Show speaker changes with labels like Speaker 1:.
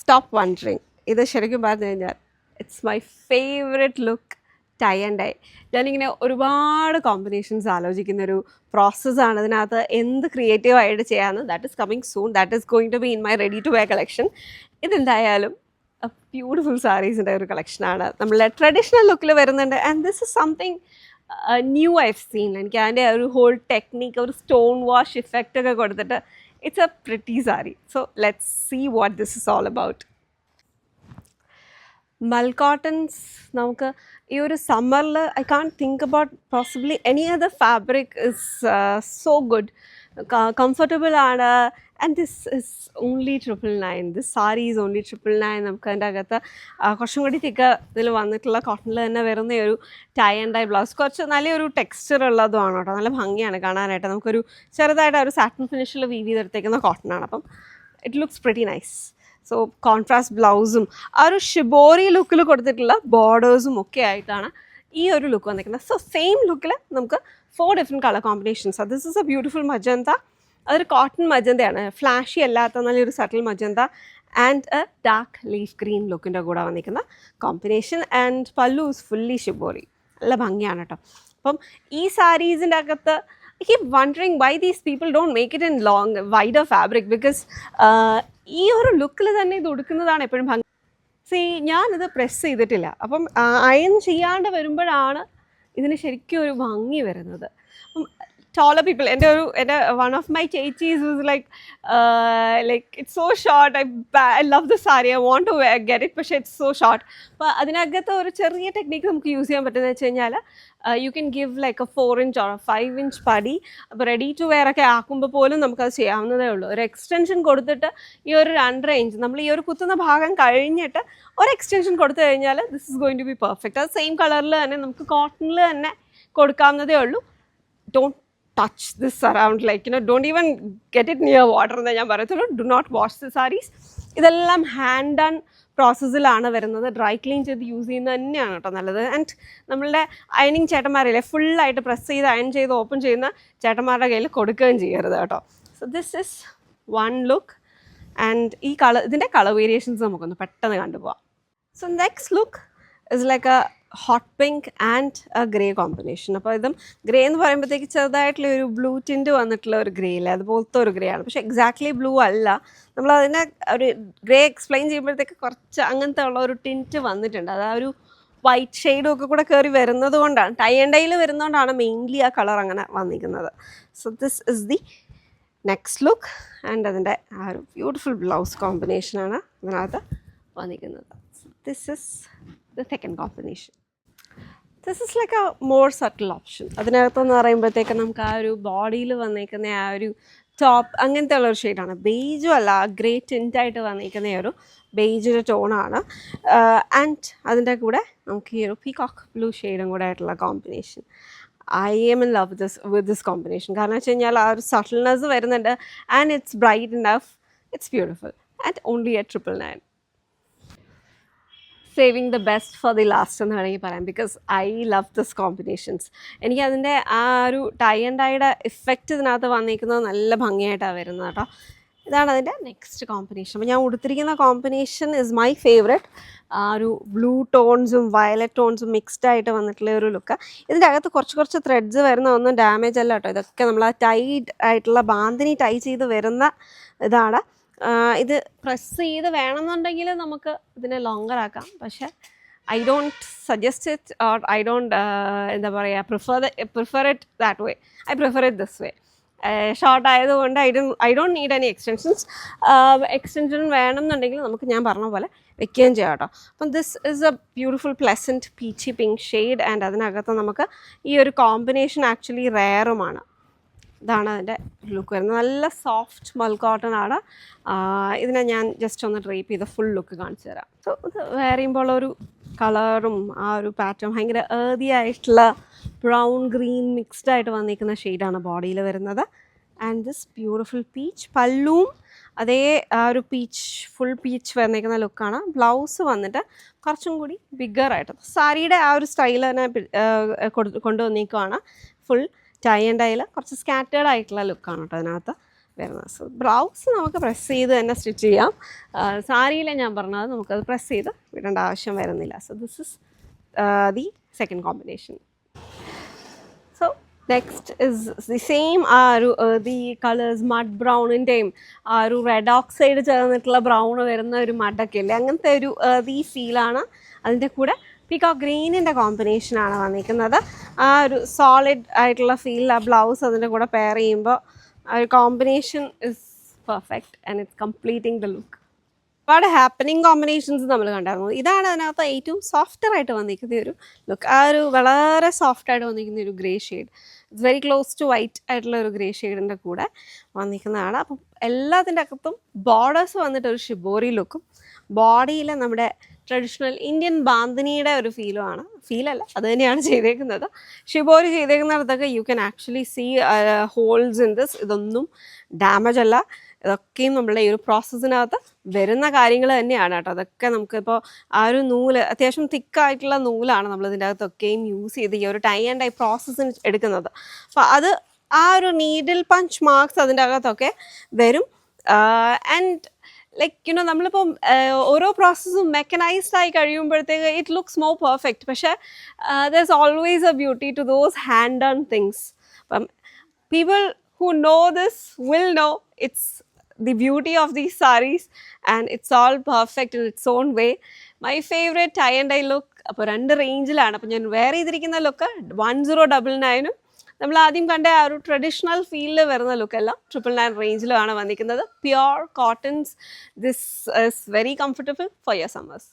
Speaker 1: stop wondering. ഇത് ശരിക്കും പറഞ്ഞു കഴിഞ്ഞാൽ it's my favourite look tie and dye. ഞാനിങ്ങനെ ഒരുപാട് കോമ്പിനേഷൻസ് ആലോചിക്കുന്നൊരു പ്രോസസ്സാണ്. ഇതിനകത്ത് എന്ത് ക്രിയേറ്റീവായിട്ട് ചെയ്യാമെന്ന് that is coming soon. That is going to be in my ready to wear collection. ഇതെന്തായാലും ബ്യൂട്ടിഫുൾ സാരീസിൻ്റെ ഒരു കളക്ഷനാണ്. നമ്മളെ ട്രഡീഷണൽ ലുക്കിൽ വരുന്നുണ്ട്. And this is something new I've seen. എനിക്ക് അതിൻ്റെ ഒരു ഹോൾ ടെക്നിക്ക്, ഒരു സ്റ്റോൺ വാഷ് ഇഫക്റ്റ് ഒക്കെ കൊടുത്തിട്ട് it's a pretty sari. So let's see what this is all about. Mul cottons നമുക്ക് ഈ ഒരു സമ്മറിൽ I can think about possibly any other fabric is so good, comfortable ആണ്. And this is only 999. This sari is only 999. നമുക്ക് അതിൻ്റെ അകത്ത് കുറച്ചും കൂടി തിക്ക് ഇതിൽ വന്നിട്ടുള്ള കോട്ടണിൽ തന്നെ വരുന്ന ഒരു ടൈ ആൻഡ് ഡൈ ബ്ലൗസ്, കുറച്ച് നല്ലൊരു ടെക്സ്ചർ ഉള്ളതുമാണ് കേട്ടോ. നല്ല ഭംഗിയാണ് കാണാനായിട്ട്. നമുക്കൊരു ചെറുതായിട്ട് ഒരു സാറ്റിൻ ഫിനിഷിൽ വീവ് ചെയ്തെടുത്തേക്കുന്ന കോട്ടണാണ്. അപ്പം it looks pretty nice. So contrast ബ്ലൗസും ആ ഒരു ഷിബോറി ലുക്കിൽ കൊടുത്തിട്ടുള്ള ബോർഡേഴ്സും ഒക്കെ ആയിട്ടാണ് ഈ ഒരു ലുക്ക് വന്നിരിക്കുന്നത്. സോ സെയിം ലുക്കിൽ നമുക്ക് 4 different colour combinations. This is a beautiful magenta. അതൊരു കോട്ടൺ മജന്തയാണ്, ഫ്ലാഷി അല്ലാത്ത നല്ലൊരു subtle magenta and a dark leaf green ലുക്കിൻ്റെ കൂടെ വന്നിരിക്കുന്ന combination. And pallu is fully shibori. നല്ല ഭംഗിയാണ് കേട്ടോ. അപ്പം ഈ സാരീസിൻ്റെ അകത്ത് I keep wondering why these people don't make it in long, wider fabric, because ഈ ഒരു ലുക്കിൽ തന്നെ ഇത് ഉടുക്കുന്നതാണ് എപ്പോഴും ഭംഗി. ഞാനിത് പ്രസ് ചെയ്തിട്ടില്ല. അപ്പം അയൺ ചെയ്യാണ്ട് വരുമ്പോഴാണ് ഇതിന് ശരിക്കും ഒരു ഭംഗി വരുന്നത്. അപ്പം taller people, എൻ്റെ one of my ചേച്ചീസ് was like it's so short, I love the saree, I want to get it, പക്ഷേ it's so short. അപ്പോൾ അതിനകത്ത് ഒരു ചെറിയ ടെക്നിക്ക് നമുക്ക് യൂസ് ചെയ്യാൻ പറ്റുന്നത് വെച്ച് കഴിഞ്ഞാൽ you can give like a 4 inch or a 5 inch പടി. അപ്പോൾ റെഡി ടു വെയർ ഒക്കെ ആക്കുമ്പോൾ പോലും നമുക്കത് ചെയ്യാവുന്നതേ ഉള്ളൂ. ഒരു എക്സ്റ്റൻഷൻ കൊടുത്തിട്ട് ഈ ഒരു 2.5 inch നമ്മൾ ഈ ഒരു കുത്തുന്ന ഭാഗം കഴിഞ്ഞിട്ട് ഒരു എക്സ്റ്റൻഷൻ കൊടുത്തു കഴിഞ്ഞാൽ this is going to be perfect. അത് സെയിം കളറിൽ തന്നെ നമുക്ക് കോട്ടണിൽ തന്നെ കൊടുക്കാവുന്നതേ ഉള്ളൂ. Don't touch this around, don't even get it near water എന്ന് ഞാൻ പറയത്തുള്ളൂ. do not wash the sarees. ഇതെല്ലാം ഹാൻഡ് ഡൺ പ്രോസസ്സിലാണ് വരുന്നത്. ഡ്രൈ ക്ലീൻ ചെയ്ത് യൂസ് ചെയ്യുന്നത് തന്നെയാണ് കേട്ടോ നല്ലത്. ആൻഡ് നമ്മളുടെ അയണിങ് ചേട്ടന്മാരില്ലേ, ഫുള്ളായിട്ട് പ്രസ് ചെയ്ത് അയൺ ചെയ്ത് ഓപ്പൺ ചെയ്യുന്ന ചേട്ടന്മാരുടെ കയ്യിൽ കൊടുക്കുകയും ചെയ്യരുത് കേട്ടോ. So this is one look. And ഈ ഇതിൻ്റെ കളർ വേരിയേഷൻസ് നമുക്കൊന്ന് പെട്ടെന്ന് കണ്ടുപോകാം. So next look is like a hot pink and a grey combination. അപ്പോൾ ഇതും ഗ്രേ എന്ന് പറയുമ്പോഴത്തേക്ക് ചെറുതായിട്ടുള്ള ഒരു ബ്ലൂ ടിൻറ്റ് വന്നിട്ടുള്ള ഒരു ഗ്രേ അല്ലേ, അതുപോലത്തെ ഒരു ഗ്രേ ആണ്. പക്ഷേ എക്സാക്ട്ലി ബ്ലൂ അല്ല. നമ്മളതിനെ ഒരു ഗ്രേ എക്സ്പ്ലെയിൻ ചെയ്യുമ്പോഴത്തേക്ക് കുറച്ച് അങ്ങനത്തെ ഉള്ള ഒരു ടിൻറ്റ് വന്നിട്ടുണ്ട്. അത് ആ ഒരു വൈറ്റ് ഷെയ്ഡും ഒക്കെ കൂടെ കയറി വരുന്നത് കൊണ്ടാണ്, ടൈ ആൻഡ് ഡൈയിൽ വരുന്നതുകൊണ്ടാണ് മെയിൻലി ആ കളർ അങ്ങനെ വന്നിരിക്കുന്നത്. So this is the next look. And അതിൻ്റെ ആ ഒരു ബ്യൂട്ടിഫുൾ ബ്ലൗസ് കോമ്പിനേഷനാണ് ഇതിനകത്ത് വന്നിരിക്കുന്നത്. This is the second combination. This is like a more subtle option. അതിനകത്തെന്ന് പറയുമ്പോഴത്തേക്ക് നമുക്ക് ആ ഒരു ബോഡിയിൽ വന്നേക്കുന്ന ആ ഒരു ടോപ്പ് അങ്ങനത്തെ ഉള്ളൊരു ഷെയ്ഡാണ്. ബേജും അല്ല, ഗ്രേ ടിൻറ്റായിട്ട് വന്നിരിക്കുന്ന ഒരു ബേജിൻ്റെ ടോണാണ്. ആൻഡ് അതിൻ്റെ കൂടെ നമുക്ക് ഈ ഒരു പീകോക്ക് ബ്ലൂ ഷെയ്ഡും കൂടെ ആയിട്ടുള്ള combination. I M in love with this combination. കാരണം വെച്ച് കഴിഞ്ഞാൽ ആ ഒരു സട്ടിൽനെസ് വരുന്നുണ്ട്. And it's bright enough, it's beautiful. And only at 999. Saving the best for the last എന്ന് വേണമെങ്കിൽ പറയാം, because I love this combinations. എനിക്ക് അതിൻ്റെ ആ ഒരു ടൈ ആൻഡ് ഡൈയുടെ ഇഫക്റ്റ് ഇതിനകത്ത് വന്നിരിക്കുന്നത് നല്ല ഭംഗിയായിട്ടാണ് വരുന്നത് കേട്ടോ. ഇതാണ് അതിൻ്റെ നെക്സ്റ്റ് കോമ്പിനേഷൻ. അപ്പോൾ ഞാൻ ഉടുത്തിരിക്കുന്ന കോമ്പിനേഷൻ ഇസ് മൈ ഫേവറേറ്റ്. ആ ഒരു ബ്ലൂ ടോൺസും വയലറ്റ് ടോൺസും മിക്സ്ഡ് ആയിട്ട് വന്നിട്ടുള്ള ഒരു ലുക്ക്. ഇതിൻ്റെ അകത്ത് കുറച്ച് ത്രെഡ്സ് വരുന്ന ഒന്നും ഡാമേജ് അല്ല കേട്ടോ. ഇതൊക്കെ നമ്മൾ ആ ടൈഡ് ആയിട്ടുള്ള ബാന്തിനി ടൈ ചെയ്ത് വരുന്ന ഇതാണ്. ഇത് പ്രസ് ചെയ്ത് വേണമെന്നുണ്ടെങ്കിൽ നമുക്ക് ഇതിനെ ലോങ്ങർ ആക്കാം. പക്ഷേ I don't suggest it, or I don't എന്താ പറയുക, prefer it that way. I prefer it this way. Short ആയതുകൊണ്ട് I don't need any extensions. Extension വേണമെന്നുണ്ടെങ്കിൽ നമുക്ക് ഞാൻ പറഞ്ഞ പോലെ വെക്കുകയും ചെയ്യാം കേട്ടോ. അപ്പം this is a beautiful pleasant peachy pink shade. And അതിനകത്ത് നമുക്ക് ഈ ഒരു കോമ്പിനേഷൻ ആക്ച്വലി റെയറുമാണ്. ഇതാണ് അതിൻ്റെ ലുക്ക് വരുന്നത്. നല്ല സോഫ്റ്റ് മൽ കോട്ടൺ ആണ്. ഇതിനെ ഞാൻ ജസ്റ്റ് ഒന്ന് ഡ്രേപ്പ് ചെയ്ത് ഫുൾ ലുക്ക് കാണിച്ചു തരാം. സോ ഇത് വെയർ ചെയ്യുമ്പോൾ ഒരു കളറും ആ ഒരു പാറ്റേൺ ഭയങ്കര ഏർതി ആയിട്ടുള്ള ബ്രൗൺ ഗ്രീൻ മിക്സ്ഡ് ആയിട്ട് വന്നിരിക്കുന്ന ഷെയ്ഡാണ് ബോഡിയിൽ വരുന്നത്. ആൻഡ് ദിസ് ബ്യൂട്ടിഫുൾ പീച്ച് പല്ലുവും അതേ ആ ഒരു ഫുൾ പീച്ച് വന്നിരിക്കുന്ന ലുക്കാണ്. ബ്ലൗസ് വന്നിട്ട് കുറച്ചും കൂടി ബിഗ്ഗറായിട്ട് സാരിയുടെ ആ ഒരു സ്റ്റൈൽ തന്നെ കൊണ്ടുവന്നിരിക്കുകയാണ്. ഫുൾ ടൈ ആൻഡ് ഡൈയിൽ കുറച്ച് സ്കാറ്റേർഡ് ആയിട്ടുള്ള ലുക്കാണ് കേട്ടോ അതിനകത്ത്. വരുന്നത്. സോ ബ്ലൗസ് നമുക്ക് പ്രസ് ചെയ്ത് തന്നെ സ്റ്റിച്ച് ചെയ്യാം. സാരിയിലെ ഞാൻ പറഞ്ഞത് നമുക്കത് പ്രസ് ചെയ്ത് വിടേണ്ട ആവശ്യം വരുന്നില്ല. So this is the second combination. So next is the same ആ ഒരു ദി കളേഴ്സ് മഡ് ബ്രൗണിൻ്റെയും ആ ഒരു റെഡ് ഓക്സൈഡ് ചേർന്നിട്ടുള്ള ബ്രൗൺ വരുന്ന ഒരു മഡൊക്കെ ഇല്ലേ, അങ്ങനത്തെ ഒരു ദി ഫീലാണ്. അതിൻ്റെ കൂടെ പീകോക്ക് ഗ്രീനിൻ്റെ കോമ്പിനേഷനാണ് വന്നിരിക്കുന്നത്. ആ ഒരു സോളിഡ് ആയിട്ടുള്ള ഫീൽ ആ ബ്ലൗസ് അതിൻ്റെ കൂടെ പെയർ ചെയ്യുമ്പോൾ ആ ഒരു combination is perfect and it's completing the look. ഒരുപാട് ഹാപ്പനിങ് കോമ്പിനേഷൻസ് നമ്മൾ കണ്ടായിരുന്നു. ഇതാണ് അതിനകത്ത് ഏറ്റവും സോഫ്റ്ററായിട്ട് വന്നിരിക്കുന്ന ഒരു ലുക്ക്. ആ ഒരു വളരെ സോഫ്റ്റായിട്ട് വന്നിരിക്കുന്ന ഒരു grey shade, it's very close to white ആയിട്ടുള്ള ഒരു ഗ്രേ ഷെയ്ഡിൻ്റെ കൂടെ വന്നിരിക്കുന്നതാണ്. അപ്പം എല്ലാത്തിൻ്റെ അകത്തും ബോർഡേഴ്സ് വന്നിട്ട് ഒരു ഷിബോറി ലുക്കും ബോഡിയിൽ നമ്മുടെ ട്രഡീഷണൽ ഇന്ത്യൻ ബാന്തിനിയുടെ ഒരു ഫീലുമാണ്. ഫീലല്ല, അത് തന്നെയാണ് ചെയ്തേക്കുന്നത്. ഷിബോരി ചെയ്തേക്കുന്നിടത്തൊക്കെ you can actually see holes in this. ഇതൊന്നും ഡാമേജ് അല്ല, ഇതൊക്കെയും നമ്മളുടെ ഈ ഒരു പ്രോസസ്സിനകത്ത് വരുന്ന കാര്യങ്ങൾ തന്നെയാണ് കേട്ടോ. അതൊക്കെ നമുക്കിപ്പോൾ ആ ഒരു നൂല് അത്യാവശ്യം തിക്കായിട്ടുള്ള നൂലാണ് നമ്മളിതിൻ്റെ അകത്തൊക്കെയും യൂസ് ചെയ്ത് ഈ ഒരു ടൈ ആൻഡ് ഡൈ പ്രോസസ്സിന് എടുക്കുന്നത്. അപ്പോൾ അത് ആ ഒരു നീഡിൽ പഞ്ച് മാർക്സ് അതിൻ്റെ അകത്തൊക്കെ വരും. ആൻഡ് ലൈക്ക് നമ്മളിപ്പം ഓരോ പ്രോസസ്സും മെക്കനൈസ്ഡ് ആയി കഴിയുമ്പോഴത്തേക്ക് ഇറ്റ് ലുക്സ് മോർ പെർഫെക്റ്റ്. പക്ഷേ there is always a beauty to those hand done things. അപ്പം people who know this will know it's the beauty of these sarees and it's all perfect in its own way. My favorite tie and dye look അപ്പോൾ 2 റേഞ്ചിലാണ്. അപ്പോൾ ഞാൻ wear ചെയ്തിരിക്കുന്ന look 1099 നമ്മൾ ആദ്യം കണ്ട ആ ഒരു ട്രഡീഷണൽ ഫീലിൽ വരുന്ന ലുക്കെല്ലാം 999 റേഞ്ചിലാണ് വന്നിരിക്കുന്നത്. Pure cottons. This is very comfortable for your summers.